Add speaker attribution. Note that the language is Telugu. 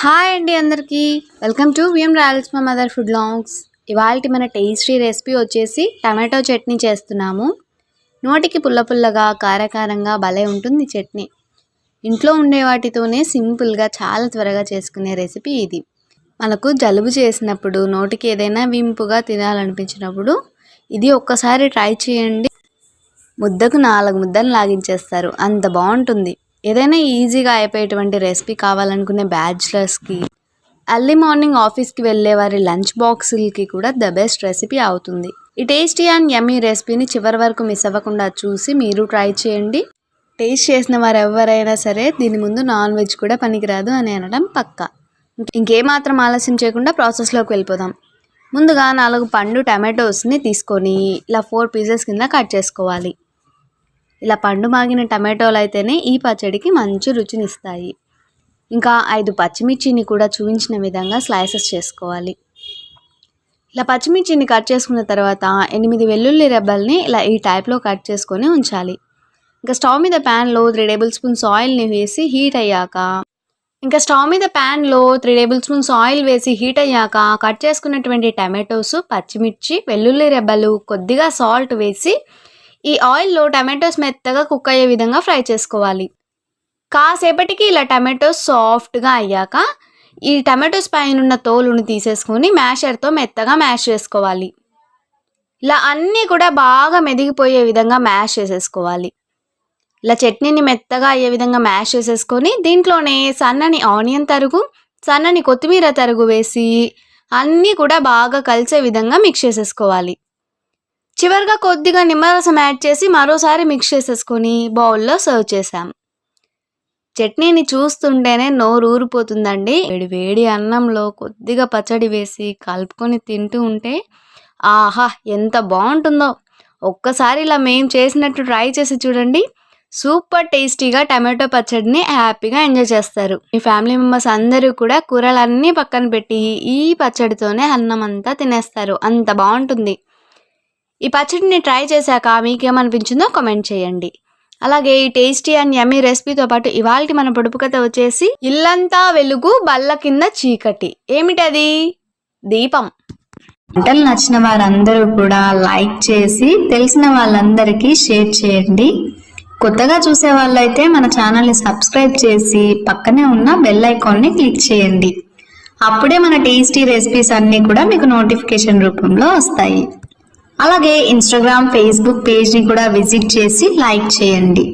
Speaker 1: హాయ్ అండి అందరికీ వెల్కమ్ టు విఎం రాయల్స్ మా మదర్ ఫుడ్ లాంగ్స్. ఇవాళ మన టేస్టీ రెసిపీ వచ్చేసి టమాటో చట్నీ చేస్తున్నాము. నోటికి పుల్ల పుల్లగా కారకారంగా భలే ఉంటుంది చట్నీ. ఇంట్లో ఉండే వాటితోనే సింపుల్గా చాలా త్వరగా చేసుకునే రెసిపీ ఇది. మనకు జలుబు చేసినప్పుడు నోటికి ఏదైనా వింపుగా తినాలనిపించినప్పుడు ఇది ఒక్కసారి ట్రై చేయండి. ముద్దకు 4 ముద్దలు లాగించేస్తారు, అంత బాగుంటుంది. ఏదైనా ఈజీగా అయిపోయేటువంటి రెసిపీ కావాలనుకునే బ్యాచిలర్స్కి, ఎర్లీ మార్నింగ్ ఆఫీస్కి వెళ్ళే వారి లంచ్ బాక్సులకి కూడా ద బెస్ట్ రెసిపీ అవుతుంది. ఈ టేస్టీ అండ్ యమ్మీ రెసిపీని చివరి వరకు మిస్ అవ్వకుండా చూసి మీరు ట్రై చేయండి. టేస్ట్ చేసిన వారు ఎవరైనా సరే దీని ముందు నాన్ వెజ్ కూడా పనికిరాదు అని అనడం పక్కా. ఇంకేమాత్రం ఆలస్యం చేయకుండా ప్రాసెస్లోకి వెళ్ళిపోదాం. ముందుగా 4 పండు టమాటోస్ని తీసుకొని ఇలా 4 పీసెస్ కింద కట్ చేసుకోవాలి. ఇలా పండు మాగిన టమాటోలు అయితేనే ఈ పచ్చడికి మంచి రుచినిస్తాయి. ఇంకా 5 పచ్చిమిర్చిని కూడా చూపించిన విధంగా స్లైసెస్ చేసుకోవాలి. ఇలా పచ్చిమిర్చిని కట్ చేసుకున్న తర్వాత 8 వెల్లుల్లి రెబ్బల్ని ఇలా ఈ టైప్లో కట్ చేసుకొని ఉంచాలి. ఇంకా స్టవ్ మీద ప్యాన్లో 3 టేబుల్ స్పూన్స్ ఆయిల్ని వేసి హీట్ అయ్యాక కట్ చేసుకున్నటువంటి టమాటోస్, పచ్చిమిర్చి, వెల్లుల్లి రెబ్బలు, కొద్దిగా సాల్ట్ వేసి ఈ ఆయిల్లో టమాటోస్ మెత్తగా కుక్ అయ్యే విధంగా ఫ్రై చేసుకోవాలి. కాసేపటికి ఇలా టమాటోస్ సాఫ్ట్గా అయ్యాక ఈ టమాటోస్ పైన ఉన్న తోలుని తీసేసుకొని మ్యాషర్తో మెత్తగా మ్యాష్ చేసుకోవాలి. ఇలా అన్నీ కూడా బాగా మెదిగిపోయే విధంగా మ్యాష్ చేసేసుకోవాలి. ఇలా చట్నీని మెత్తగా అయ్యే విధంగా మ్యాష్ చేసేసుకొని దీంట్లోనే సన్నని ఆనియన్ తరుగు, సన్నని కొత్తిమీర తరుగు వేసి అన్నీ కూడా బాగా కలిసే విధంగా మిక్స్ చేసేసుకోవాలి. చివరిగా కొద్దిగా నిమ్మరసం యాడ్ చేసి మరోసారి మిక్స్ చేసేసుకొని బౌల్లో సర్వ్ చేసాం. చట్నీని చూస్తుంటేనే నోరు ఊరిపోతుందండి. వేడి అన్నంలో కొద్దిగా పచ్చడి వేసి కలుపుకొని తింటూ ఉంటే ఆహా ఎంత బాగుంటుందో. ఒక్కసారి ఇలా మేము చేసినట్టు ట్రై చేసి చూడండి. సూపర్ టేస్టీగా టమాటో పచ్చడిని హ్యాపీగా ఎంజాయ్ చేస్తారు. మీ ఫ్యామిలీ మెంబర్స్ అందరూ కూడా కూరలన్నీ పక్కన పెట్టి ఈ పచ్చడితోనే అన్నం అంతా తినేస్తారు, అంత బాగుంటుంది. ఈ పచ్చడిని ట్రై చేశాక మీకేమనిపించిందో కామెంట్ చేయండి. అలాగే ఈ టేస్టీ అండ్ యమ్మీ రెసిపీతో పాటు ఇవాల్టి మన పొడుపు కథ వచ్చేసి ఇల్లంతా వెలుగు బల్ల కింద చీకటి. ఏమిటది? దీపం. వంటలు నచ్చిన వారందరూ కూడా లైక్ చేసి తెలిసిన వాళ్ళందరికీ షేర్ చేయండి. కొత్తగా చూసే వాళ్ళైతే మన ఛానల్ని సబ్స్క్రైబ్ చేసి పక్కనే ఉన్న బెల్ ఐకాన్ని క్లిక్ చేయండి. అప్పుడే మన టేస్టీ రెసిపీస్ అన్నీ కూడా మీకు నోటిఫికేషన్ రూపంలో వస్తాయి. అలాగే ఇన్స్టాగ్రామ్, ఫేస్బుక్ పేజ్ని కూడా విజిట్ చేసి లైక్ చేయండి.